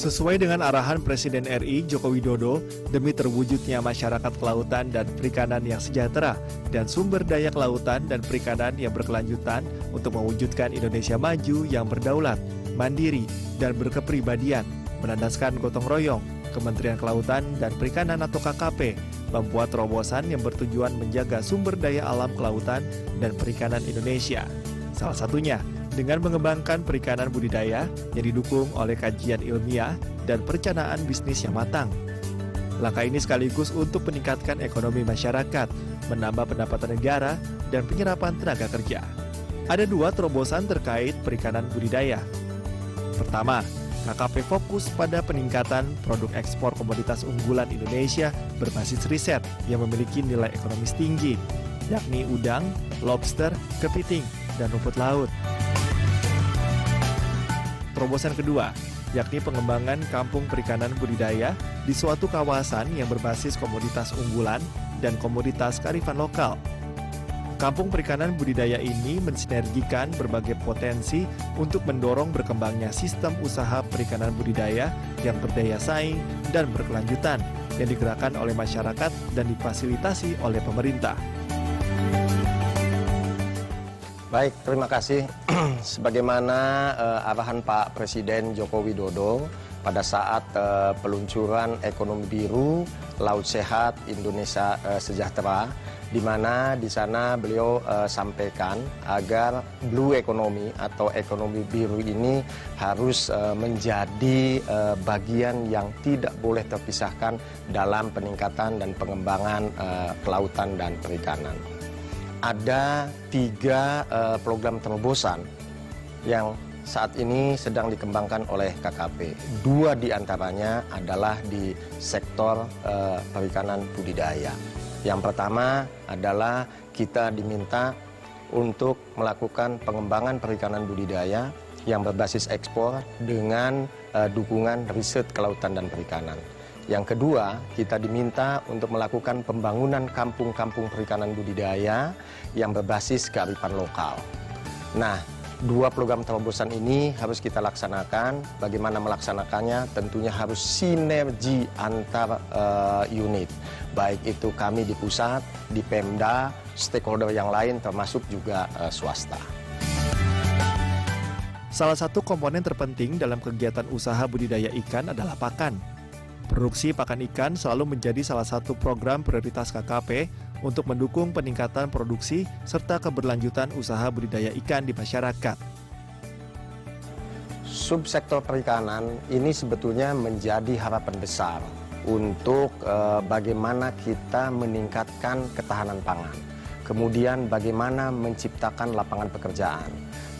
Sesuai dengan arahan Presiden RI Joko Widodo, demi terwujudnya masyarakat kelautan dan perikanan yang sejahtera dan sumber daya kelautan dan perikanan yang berkelanjutan untuk mewujudkan Indonesia maju yang berdaulat, mandiri, dan berkepribadian, menandaskan gotong royong, Kementerian Kelautan dan Perikanan atau KKP membuat terobosan yang bertujuan menjaga sumber daya alam kelautan dan perikanan Indonesia. Salah satunya dengan mengembangkan perikanan budidaya yang didukung oleh kajian ilmiah dan perencanaan bisnis yang matang. Langkah ini sekaligus untuk meningkatkan ekonomi masyarakat, menambah pendapatan negara, dan penyerapan tenaga kerja. Ada dua terobosan terkait perikanan budidaya. Pertama, KKP fokus pada peningkatan produk ekspor komoditas unggulan Indonesia berbasis riset yang memiliki nilai ekonomis tinggi, yakni udang, lobster, kepiting, dan rumput laut. Terobosan kedua, yakni pengembangan kampung perikanan budidaya di suatu kawasan yang berbasis komoditas unggulan dan komoditas kearifan lokal. Kampung perikanan budidaya ini mensinergikan berbagai potensi untuk mendorong berkembangnya sistem usaha perikanan budidaya yang berdaya saing dan berkelanjutan yang digerakkan oleh masyarakat dan difasilitasi oleh pemerintah. Baik, terima kasih. Sebagaimana arahan Pak Presiden Joko Widodo pada saat peluncuran ekonomi biru, Laut Sehat, Indonesia Sejahtera, di mana di sana beliau sampaikan agar blue economy atau ekonomi biru ini harus menjadi bagian yang tidak boleh terpisahkan dalam peningkatan dan pengembangan kelautan dan perikanan. Ada 3 program terobosan yang saat ini sedang dikembangkan oleh KKP. 2 diantaranya adalah di sektor perikanan budidaya. Yang pertama adalah kita diminta untuk melakukan pengembangan perikanan budidaya yang berbasis ekspor dengan dukungan riset kelautan dan perikanan. Yang kedua, kita diminta untuk melakukan pembangunan kampung-kampung perikanan budidaya yang berbasis kearifan lokal. Nah, 2 program terobosan ini harus kita laksanakan. Bagaimana melaksanakannya? Tentunya harus sinergi antar unit. Baik itu kami di pusat, di Pemda, stakeholder yang lain termasuk juga swasta. Salah satu komponen terpenting dalam kegiatan usaha budidaya ikan adalah pakan. Produksi pakan ikan selalu menjadi salah satu program prioritas KKP untuk mendukung peningkatan produksi serta keberlanjutan usaha budidaya ikan di masyarakat. Subsektor perikanan ini sebetulnya menjadi harapan besar untuk bagaimana kita meningkatkan ketahanan pangan. Kemudian bagaimana menciptakan lapangan pekerjaan.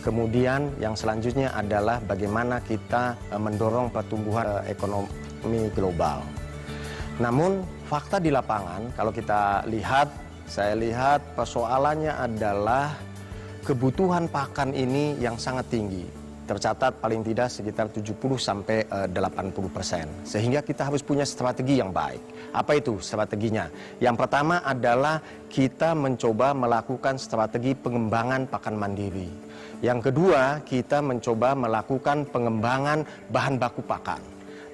Kemudian yang selanjutnya adalah bagaimana kita mendorong pertumbuhan ekonomi global. Namun fakta di lapangan kalau kita lihat, saya lihat persoalannya adalah kebutuhan pakan ini yang sangat tinggi. Tercatat paling tidak sekitar 70-80%. Sehingga kita harus punya strategi yang baik. Apa itu strateginya? Yang pertama adalah kita mencoba melakukan strategi pengembangan pakan mandiri. Yang kedua, kita mencoba melakukan pengembangan bahan baku pakan.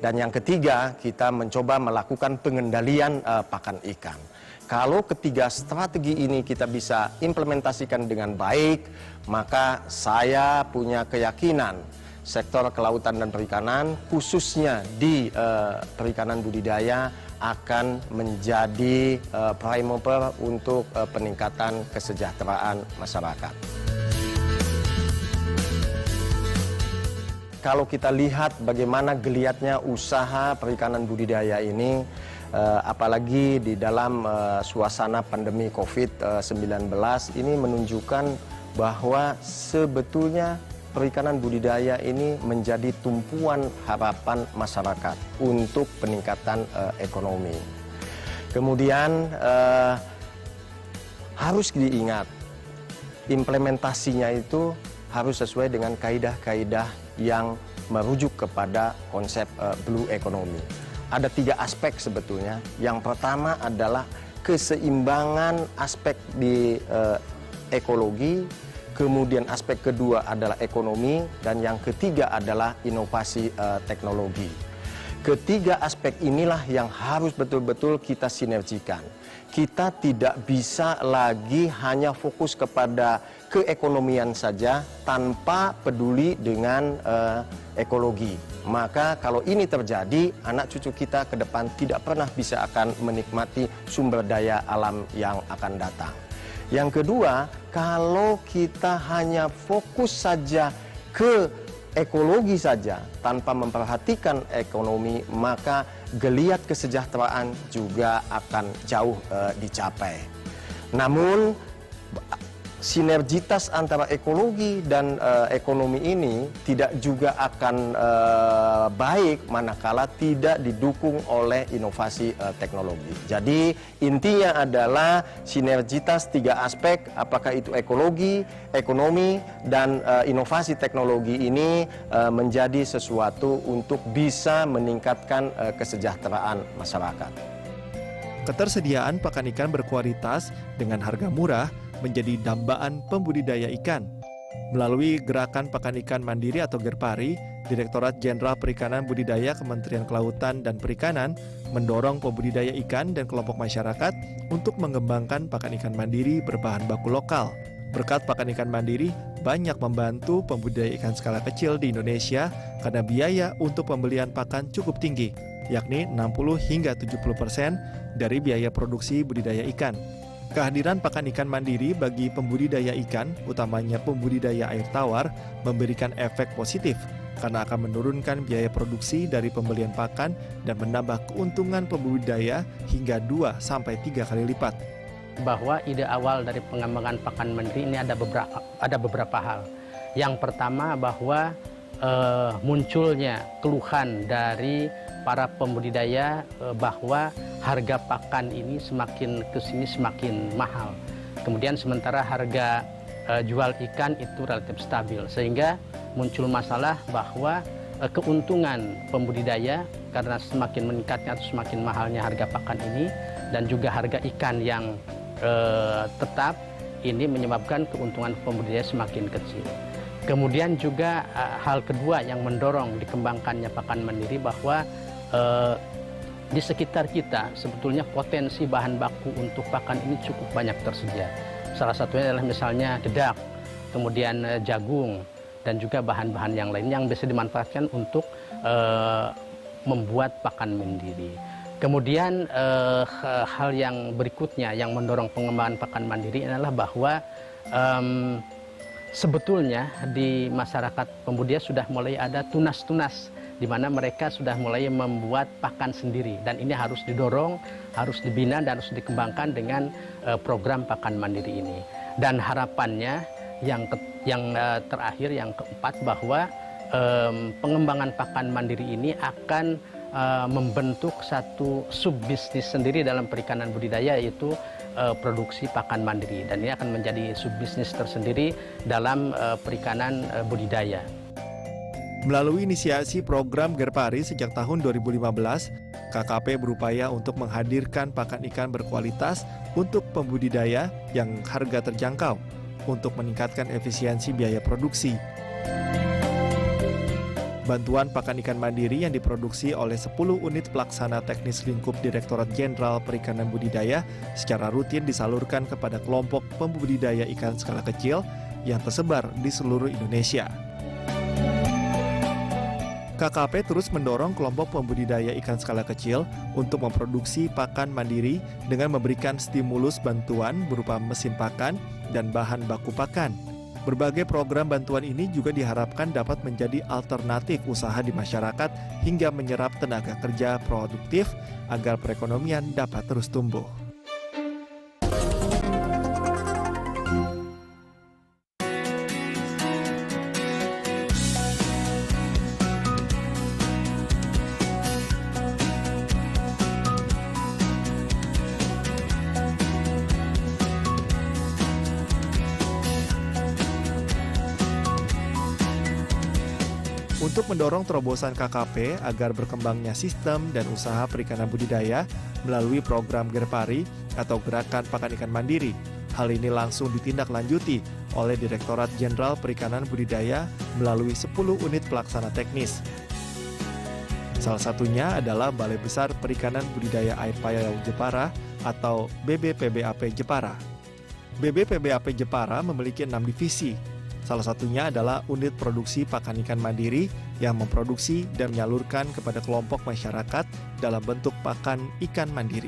Dan yang ketiga, kita mencoba melakukan pengendalian pakan ikan. Kalau ketiga strategi ini kita bisa implementasikan dengan baik, maka saya punya keyakinan sektor kelautan dan perikanan, khususnya di perikanan budidaya, akan menjadi prime mover untuk peningkatan kesejahteraan masyarakat. Kalau kita lihat bagaimana geliatnya usaha perikanan budidaya ini, apalagi di dalam suasana pandemi COVID-19, ini menunjukkan bahwa sebetulnya perikanan budidaya ini menjadi tumpuan harapan masyarakat untuk peningkatan ekonomi. Kemudian harus diingat, implementasinya itu harus sesuai dengan kaidah-kaidah yang merujuk kepada konsep blue economy. Ada 3 aspek sebetulnya. Yang pertama adalah keseimbangan aspek di ekologi, kemudian aspek kedua adalah ekonomi, dan yang ketiga adalah inovasi teknologi. Ketiga aspek inilah yang harus betul-betul kita sinergikan. Kita tidak bisa lagi hanya fokus kepada keekonomian saja tanpa peduli dengan ekologi. Maka kalau ini terjadi, anak cucu kita ke depan tidak pernah bisa akan menikmati sumber daya alam yang akan datang. Yang kedua, kalau kita hanya fokus saja ke ekologi saja tanpa memperhatikan ekonomi, maka geliat kesejahteraan juga akan jauh dicapai. Namun sinergitas antara ekologi dan ekonomi ini tidak juga akan baik manakala tidak didukung oleh inovasi teknologi. Jadi intinya adalah sinergitas tiga aspek, apakah itu ekologi, ekonomi, dan inovasi teknologi ini menjadi sesuatu untuk bisa meningkatkan kesejahteraan masyarakat. Ketersediaan pakan ikan berkualitas dengan harga murah menjadi dambaan pembudidaya ikan. Melalui Gerakan Pakan Ikan Mandiri atau Gerpari, Direktorat Jenderal Perikanan Budidaya Kementerian Kelautan dan Perikanan mendorong pembudidaya ikan dan kelompok masyarakat untuk mengembangkan pakan ikan mandiri berbahan baku lokal. Berkat pakan ikan mandiri, banyak membantu pembudidaya ikan skala kecil di Indonesia karena biaya untuk pembelian pakan cukup tinggi, yakni 60 hingga 70% dari biaya produksi budidaya ikan. Kehadiran pakan ikan mandiri bagi pembudidaya ikan, utamanya pembudidaya air tawar, memberikan efek positif karena akan menurunkan biaya produksi dari pembelian pakan dan menambah keuntungan pembudidaya hingga 2-3 kali lipat. Bahwa ide awal dari pengembangan pakan mandiri ini ada beberapa hal. Yang pertama bahwa munculnya keluhan dari para pembudidaya bahwa harga pakan ini semakin kesini semakin mahal. Kemudian sementara harga jual ikan itu relatif stabil, sehingga muncul masalah bahwa keuntungan pembudidaya karena semakin meningkatnya atau semakin mahalnya harga pakan ini dan juga harga ikan yang tetap ini menyebabkan keuntungan pembudidaya semakin kecil. Kemudian juga hal kedua yang mendorong dikembangkannya pakan mandiri bahwa di sekitar kita sebetulnya potensi bahan baku untuk pakan ini cukup banyak tersedia. Salah satunya adalah misalnya dedak, kemudian jagung, dan juga bahan-bahan yang lain yang bisa dimanfaatkan untuk membuat pakan mandiri. Kemudian hal yang berikutnya yang mendorong pengembangan pakan mandiri adalah bahwa sebetulnya di masyarakat pembudidaya sudah mulai ada tunas-tunas di mana mereka sudah mulai membuat pakan sendiri, dan ini harus didorong, harus dibina, dan harus dikembangkan dengan program pakan mandiri ini. Dan harapannya yang terakhir, yang keempat, bahwa pengembangan pakan mandiri ini akan membentuk satu subbisnis sendiri dalam perikanan budidaya, yaitu produksi pakan mandiri, dan ini akan menjadi subbisnis tersendiri dalam perikanan budidaya. Melalui inisiasi program Gerpari sejak tahun 2015, KKP berupaya untuk menghadirkan pakan ikan berkualitas untuk pembudidaya yang harga terjangkau untuk meningkatkan efisiensi biaya produksi. Bantuan pakan ikan mandiri yang diproduksi oleh 10 unit pelaksana teknis lingkup Direktorat Jenderal Perikanan Budidaya secara rutin disalurkan kepada kelompok pembudidaya ikan skala kecil yang tersebar di seluruh Indonesia. KKP terus mendorong kelompok pembudidaya ikan skala kecil untuk memproduksi pakan mandiri dengan memberikan stimulus bantuan berupa mesin pakan dan bahan baku pakan. Berbagai program bantuan ini juga diharapkan dapat menjadi alternatif usaha di masyarakat hingga menyerap tenaga kerja produktif agar perekonomian dapat terus tumbuh. Untuk mendorong terobosan KKP agar berkembangnya sistem dan usaha perikanan budidaya melalui program Gerpari atau Gerakan Pakan Ikan Mandiri, hal ini langsung ditindaklanjuti oleh Direktorat Jenderal Perikanan Budidaya melalui 10 unit pelaksana teknis. Salah satunya adalah Balai Besar Perikanan Budidaya Air Payau Jepara atau BBPBAP Jepara. BBPBAP Jepara memiliki 6 divisi. Salah satunya adalah unit produksi pakan ikan mandiri yang memproduksi dan menyalurkan kepada kelompok masyarakat dalam bentuk pakan ikan mandiri.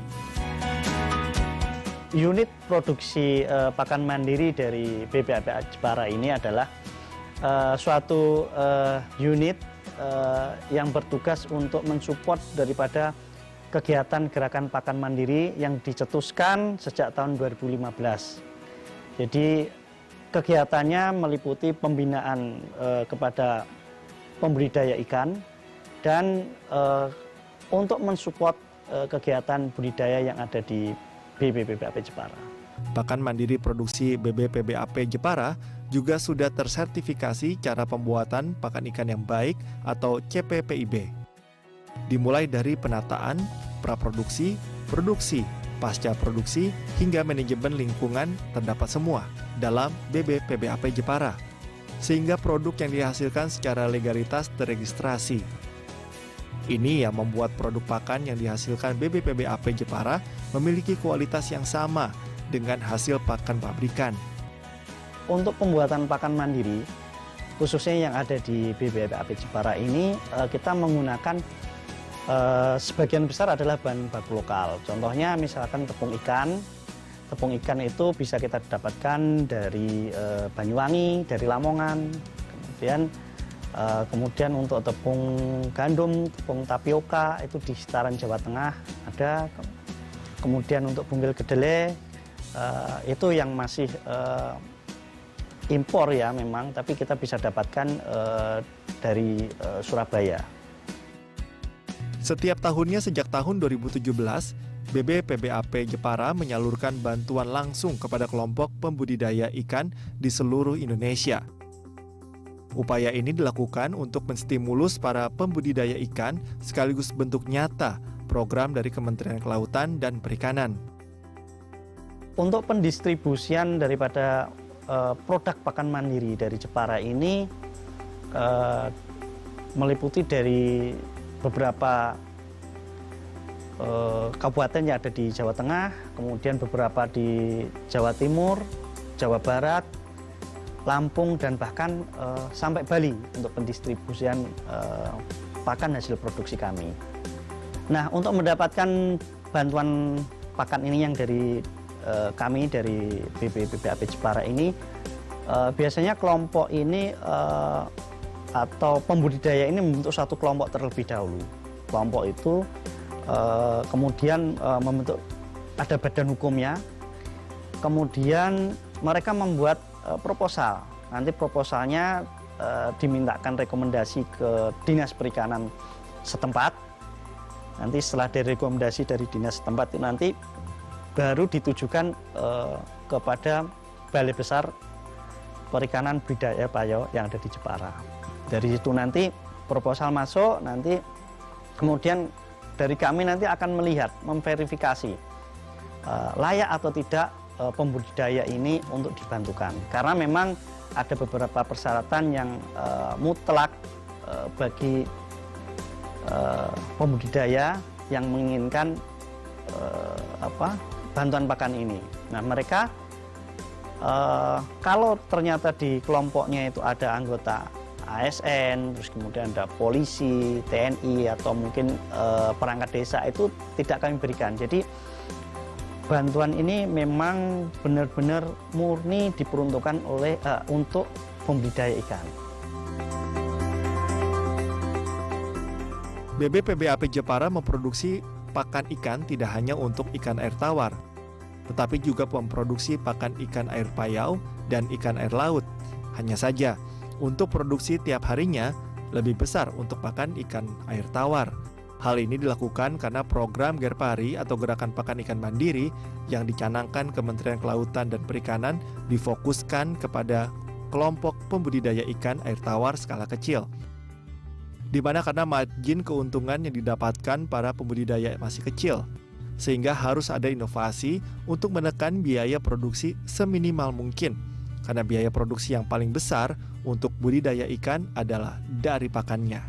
Unit produksi pakan mandiri dari BBPBAP Jepara ini adalah suatu unit yang bertugas untuk mensupport daripada kegiatan gerakan pakan mandiri yang dicetuskan sejak tahun 2015. Jadi kegiatannya meliputi pembinaan kepada pembudidaya ikan dan untuk mensupport kegiatan budidaya yang ada di BBPBAP Jepara. Pakan mandiri produksi BBPBAP Jepara juga sudah tersertifikasi cara pembuatan pakan ikan yang baik atau CPPIB. Dimulai dari penataan, praproduksi, produksi, pasca produksi, hingga manajemen lingkungan terdapat semua dalam BBPBAP Jepara. Sehingga produk yang dihasilkan secara legalitas terregistrasi. Ini yang membuat produk pakan yang dihasilkan BBPBAP Jepara memiliki kualitas yang sama dengan hasil pakan pabrikan. Untuk pembuatan pakan mandiri, khususnya yang ada di BBPBAP Jepara ini, kita menggunakan sebagian besar adalah bahan baku lokal. Contohnya misalkan tepung ikan. Tepung ikan itu bisa kita dapatkan dari Banyuwangi, dari Lamongan. Kemudian untuk tepung gandum, tepung tapioka itu di sekitaran Jawa Tengah ada. Kemudian untuk bunggil kedelai itu yang masih impor ya memang, tapi kita bisa dapatkan dari Surabaya. Setiap tahunnya sejak tahun 2017, BBPBAP Jepara menyalurkan bantuan langsung kepada kelompok pembudidaya ikan di seluruh Indonesia. Upaya ini dilakukan untuk menstimulus para pembudidaya ikan sekaligus bentuk nyata program dari Kementerian Kelautan dan Perikanan. Untuk pendistribusian daripada produk pakan mandiri dari Jepara ini meliputi dari beberapa kabupaten yang ada di Jawa Tengah, kemudian beberapa di Jawa Timur, Jawa Barat, Lampung, dan bahkan sampai Bali untuk pendistribusian pakan hasil produksi kami. Nah, untuk mendapatkan bantuan pakan ini yang dari kami dari BBPBAP Jepara ini, biasanya kelompok ini atau pembudidaya ini membentuk satu kelompok terlebih dahulu. Kelompok itu kemudian membentuk ada badan hukumnya, kemudian mereka membuat proposal. Nanti proposalnya dimintakan rekomendasi ke Dinas Perikanan setempat. Nanti setelah dari rekomendasi dari dinas setempat itu nanti baru ditujukan kepada Balai Besar Perikanan Budidaya Payau yang ada di Jepara. Dari situ nanti proposal masuk, nanti kemudian dari kami nanti akan melihat, memverifikasi layak atau tidak pembudidaya ini untuk dibantukan. Karena memang ada beberapa persyaratan yang mutlak bagi pembudidaya yang menginginkan bantuan pakan ini. Nah, mereka kalau ternyata di kelompoknya itu ada anggota ASN, terus kemudian ada polisi, TNI, atau mungkin perangkat desa, itu tidak kami berikan. Jadi bantuan ini memang benar-benar murni diperuntukkan untuk pembudidaya ikan. BBPBAP Jepara memproduksi pakan ikan tidak hanya untuk ikan air tawar, tetapi juga memproduksi pakan ikan air payau dan ikan air laut. Hanya saja, untuk produksi tiap harinya lebih besar untuk pakan ikan air tawar. Hal ini dilakukan karena program Gerpari atau Gerakan Pakan Ikan Mandiri yang dicanangkan Kementerian Kelautan dan Perikanan difokuskan kepada kelompok pembudidaya ikan air tawar skala kecil. Di mana karena margin keuntungan yang didapatkan para pembudidaya masih kecil, sehingga harus ada inovasi untuk menekan biaya produksi seminimal mungkin. Karena biaya produksi yang paling besar untuk budidaya ikan adalah dari pakannya.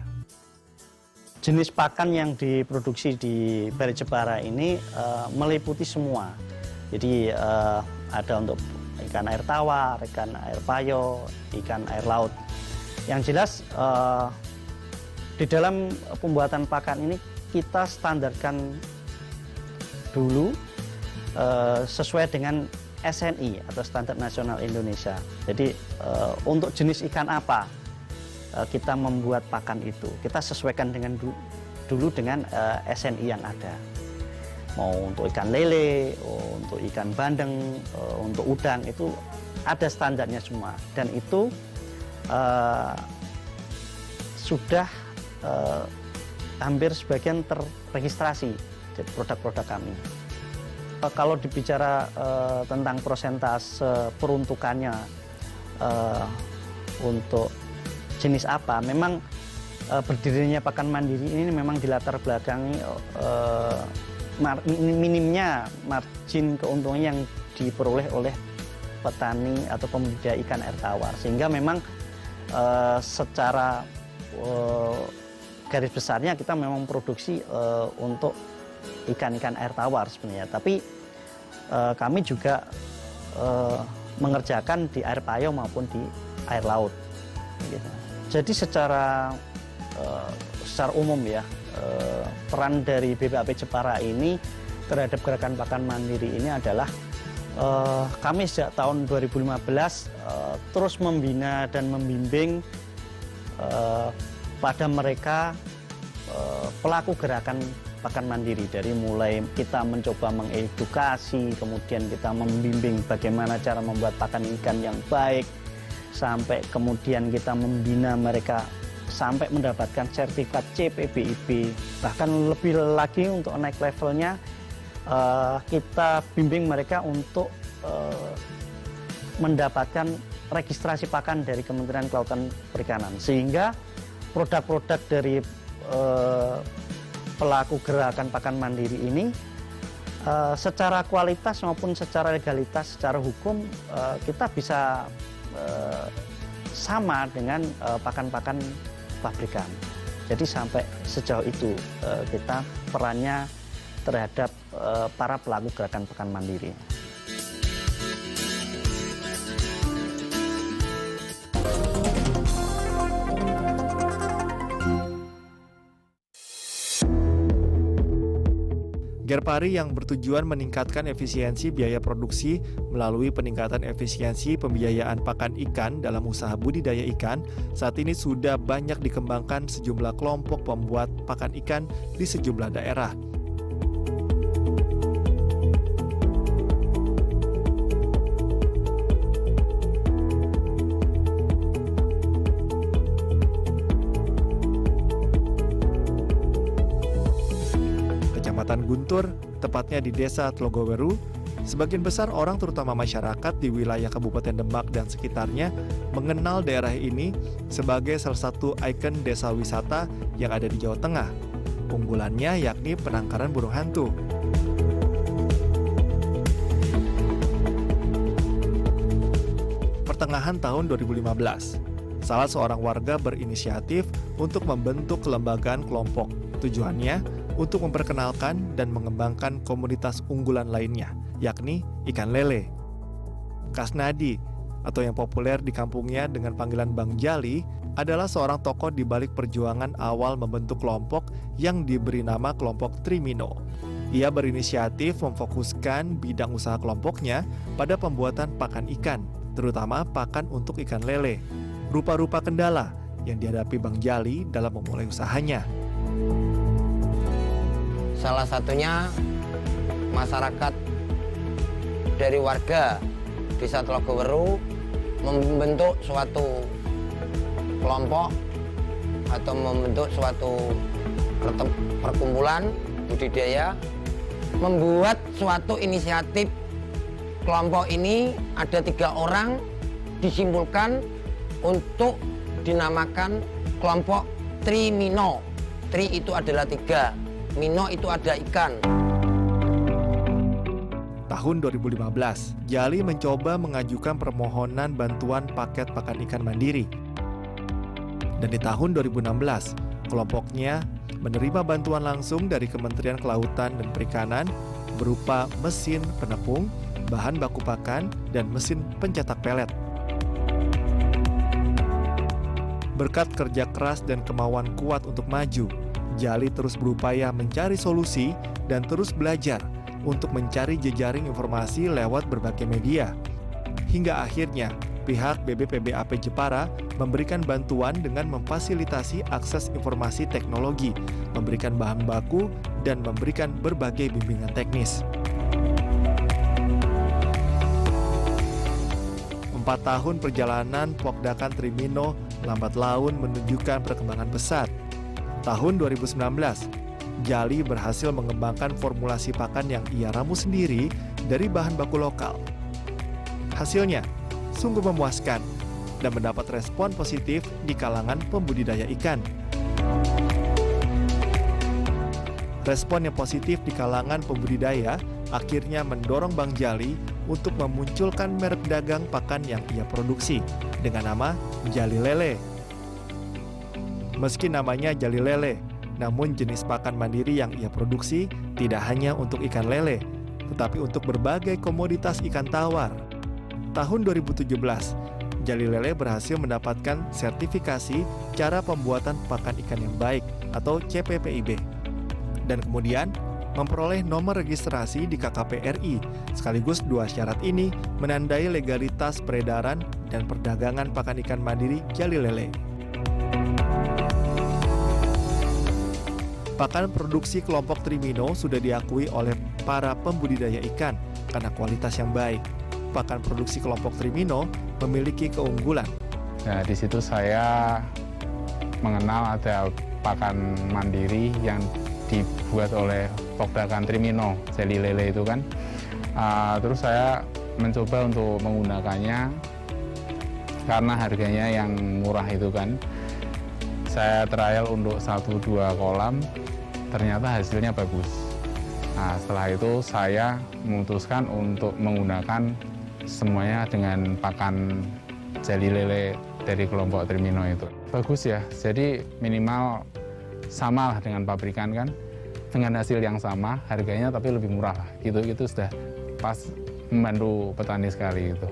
jenis pakan yang diproduksi di Balai Jepara ini meliputi semua. Jadi ada untuk ikan air tawar, ikan air payo, ikan air laut. Yang jelas di dalam pembuatan pakan ini kita standarkan dulu sesuai dengan SNI atau Standar Nasional Indonesia. Jadi untuk jenis ikan apa kita membuat pakan itu, kita sesuaikan dulu dengan SNI yang ada. Mau untuk ikan lele, untuk ikan bandeng, untuk udang, itu ada standarnya semua. Dan itu sudah hampir sebagian terregistrasi di produk-produk kami. Kalau dibicara tentang persentase peruntukannya untuk jenis apa, memang berdirinya pakan mandiri ini memang dilatar belakangi minimnya margin keuntungan yang diperoleh oleh petani atau pembudidaya ikan air tawar, sehingga memang secara garis besarnya kita memang produksi untuk ikan-ikan air tawar sebenarnya, tapi kami juga mengerjakan di air payo maupun di air laut. Gitu. Jadi secara umum ya, peran dari BPAP Jepara ini terhadap gerakan pakan mandiri ini adalah kami sejak tahun 2015 terus membina dan membimbing pada mereka pelaku gerakan pakan mandiri, dari mulai kita mencoba mengedukasi, kemudian kita membimbing bagaimana cara membuat pakan ikan yang baik, sampai kemudian kita membina mereka sampai mendapatkan sertifikat CPBIB. Bahkan lebih lagi untuk naik levelnya, kita bimbing mereka untuk mendapatkan registrasi pakan dari Kementerian Kelautan Perikanan, sehingga produk-produk dari pelaku gerakan pakan mandiri ini secara kualitas maupun secara legalitas, secara hukum kita bisa sama dengan pakan-pakan pabrikan. Jadi sampai sejauh itu kita perannya terhadap para pelaku gerakan pakan mandiri. Gerpari yang bertujuan meningkatkan efisiensi biaya produksi melalui peningkatan efisiensi pembiayaan pakan ikan dalam usaha budidaya ikan, saat ini sudah banyak dikembangkan sejumlah kelompok pembuat pakan ikan di sejumlah daerah. Kecamatan Guntur, tepatnya di Desa Tlogoweru, sebagian besar orang terutama masyarakat di wilayah Kabupaten Demak dan sekitarnya mengenal daerah ini sebagai salah satu ikon desa wisata yang ada di Jawa Tengah. Unggulannya yakni penangkaran burung hantu. Pertengahan tahun 2015, salah seorang warga berinisiatif untuk membentuk kelembagaan kelompok. Tujuannya untuk memperkenalkan dan mengembangkan komunitas unggulan lainnya, yakni ikan lele. Kasnadi, atau yang populer di kampungnya dengan panggilan Bang Jali, adalah seorang tokoh di balik perjuangan awal membentuk kelompok yang diberi nama kelompok Trimino. Ia berinisiatif memfokuskan bidang usaha kelompoknya pada pembuatan pakan ikan, terutama pakan untuk ikan lele. Rupa-rupa kendala yang dihadapi Bang Jali dalam memulai usahanya. Salah satunya masyarakat dari warga Desa Tlogoweru membentuk suatu kelompok atau membentuk suatu perkumpulan budidaya, membuat suatu inisiatif. Kelompok ini ada 3 orang disimpulkan untuk dinamakan kelompok Trimino. Tri itu adalah 3, Mino itu ada ikan. Tahun 2015, Jali mencoba mengajukan permohonan bantuan paket pakan ikan mandiri. Dan di tahun 2016, kelompoknya menerima bantuan langsung dari Kementerian Kelautan dan Perikanan berupa mesin penepung, bahan baku pakan, dan mesin pencetak pelet. Berkat kerja keras dan kemauan kuat untuk maju, Jali terus berupaya mencari solusi dan terus belajar untuk mencari jejaring informasi lewat berbagai media. Hingga akhirnya, pihak BBPBAP Jepara memberikan bantuan dengan memfasilitasi akses informasi teknologi, memberikan bahan baku, dan memberikan berbagai bimbingan teknis. 4 tahun perjalanan Pokdakan Trimino lambat laun menunjukkan perkembangan pesat. Tahun 2019, Jali berhasil mengembangkan formulasi pakan yang ia ramu sendiri dari bahan baku lokal. Hasilnya sungguh memuaskan dan mendapat respon positif di kalangan pembudidaya ikan. Respon yang positif di kalangan pembudidaya akhirnya mendorong Bang Jali untuk memunculkan merek dagang pakan yang ia produksi dengan nama Jali Lele. Meski namanya Jali Lele, namun jenis pakan mandiri yang ia produksi tidak hanya untuk ikan lele, tetapi untuk berbagai komoditas ikan tawar. Tahun 2017, Jali Lele berhasil mendapatkan sertifikasi cara pembuatan pakan ikan yang baik atau CPPIB. Dan kemudian memperoleh nomor registrasi di KKP RI, sekaligus 2 syarat ini menandai legalitas peredaran dan perdagangan pakan ikan mandiri Jali Lele. Pakan produksi kelompok Trimino sudah diakui oleh para pembudidaya ikan karena kualitas yang baik. Pakan produksi kelompok Trimino memiliki keunggulan. Nah, di situ saya mengenal ada pakan mandiri yang dibuat oleh Pokdakan Trimino, Jali Lele itu kan. Terus saya mencoba untuk menggunakannya karena harganya yang murah itu kan. Saya trial untuk 1-2 kolam, ternyata hasilnya bagus. Nah, setelah itu saya memutuskan untuk menggunakan semuanya dengan pakan Jali Lele dari kelompok Trimino itu. Bagus ya, jadi minimal sama lah dengan pabrikan kan, dengan hasil yang sama, harganya tapi lebih murah lah. Itu sudah pas membantu petani sekali itu.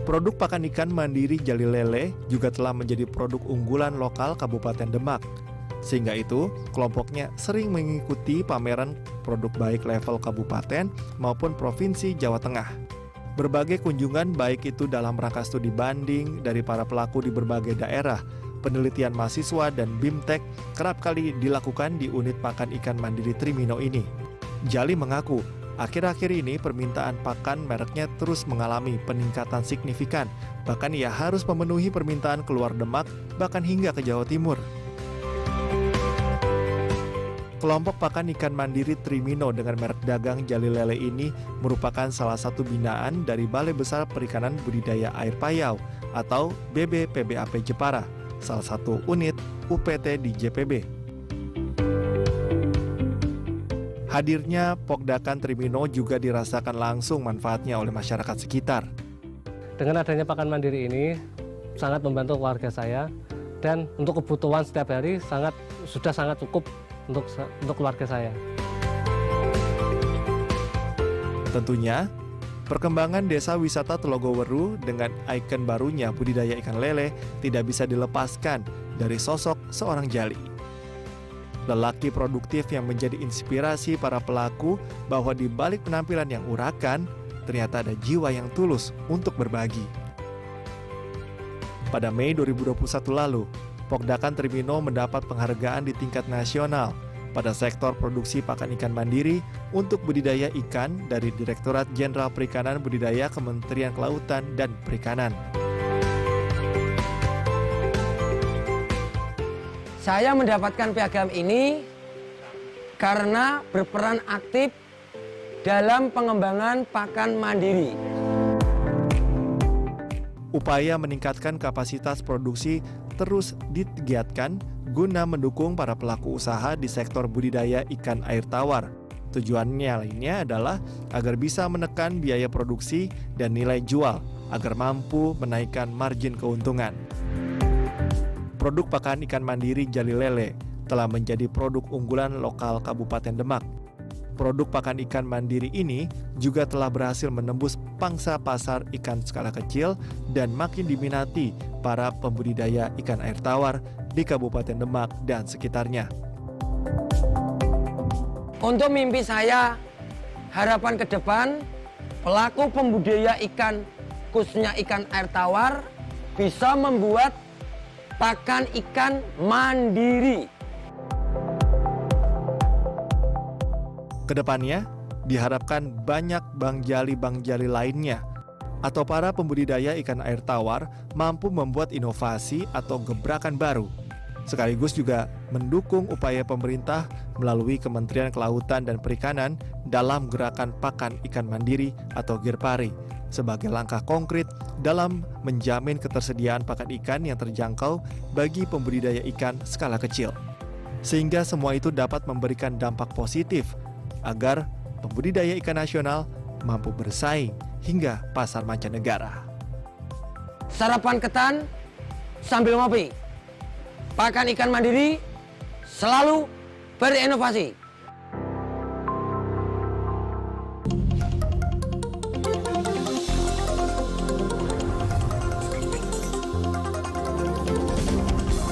Produk pakan ikan mandiri Jali Lele juga telah menjadi produk unggulan lokal Kabupaten Demak. Sehingga itu, kelompoknya sering mengikuti pameran produk baik level kabupaten maupun provinsi Jawa Tengah. Berbagai kunjungan baik itu dalam rangka studi banding dari para pelaku di berbagai daerah, penelitian mahasiswa dan BIMTEK kerap kali dilakukan di unit pakan ikan mandiri Trimino ini. Jali mengaku, akhir-akhir ini permintaan pakan mereknya terus mengalami peningkatan signifikan, bahkan ia harus memenuhi permintaan keluar Demak, bahkan hingga ke Jawa Timur. Kelompok pakan ikan mandiri Trimino dengan merek dagang Jali Lele ini merupakan salah satu binaan dari Balai Besar Perikanan Budidaya Air Payau atau BBPBAP Jepara, salah satu unit UPT di JPB. Hadirnya Pokdakan Trimino juga dirasakan langsung manfaatnya oleh masyarakat sekitar. Dengan adanya pakan mandiri ini sangat membantu keluarga saya, dan untuk kebutuhan setiap hari sudah sangat cukup untuk keluarga saya. Tentunya, perkembangan desa wisata Telogoweru dengan ikon barunya budidaya ikan lele tidak bisa dilepaskan dari sosok seorang Jali. Lelaki produktif yang menjadi inspirasi para pelaku bahwa di balik penampilan yang urakan, ternyata ada jiwa yang tulus untuk berbagi. Pada Mei 2021 lalu, Pokdakan Trimino mendapat penghargaan di tingkat nasional pada sektor produksi pakan ikan mandiri untuk budidaya ikan dari Direktorat Jenderal Perikanan Budidaya Kementerian Kelautan dan Perikanan. Saya mendapatkan piagam ini karena berperan aktif dalam pengembangan pakan mandiri. Upaya meningkatkan kapasitas produksi terus digiatkan guna mendukung para pelaku usaha di sektor budidaya ikan air tawar. Tujuannya lainnya adalah agar bisa menekan biaya produksi dan nilai jual agar mampu menaikkan margin keuntungan. Produk pakan ikan mandiri Jali Lele telah menjadi produk unggulan lokal Kabupaten Demak. Produk pakan ikan mandiri ini juga telah berhasil menembus pangsa pasar ikan skala kecil dan makin diminati para pembudidaya ikan air tawar di Kabupaten Demak dan sekitarnya. Untuk mimpi saya, harapan ke depan, pelaku pembudidaya ikan, khususnya ikan air tawar, bisa membuat pakan ikan mandiri. Kedepannya, diharapkan banyak bank jali lainnya atau para pembudidaya ikan air tawar mampu membuat inovasi atau gebrakan baru, sekaligus juga mendukung upaya pemerintah melalui Kementerian Kelautan dan Perikanan dalam gerakan pakan ikan mandiri atau Girpari, sebagai langkah konkret dalam menjamin ketersediaan pakan ikan yang terjangkau bagi pembudidaya ikan skala kecil. Sehingga semua itu dapat memberikan dampak positif agar pembudidaya ikan nasional mampu bersaing hingga pasar mancanegara. Sarapan ketan sambil ngopi. Pakan ikan mandiri selalu berinovasi.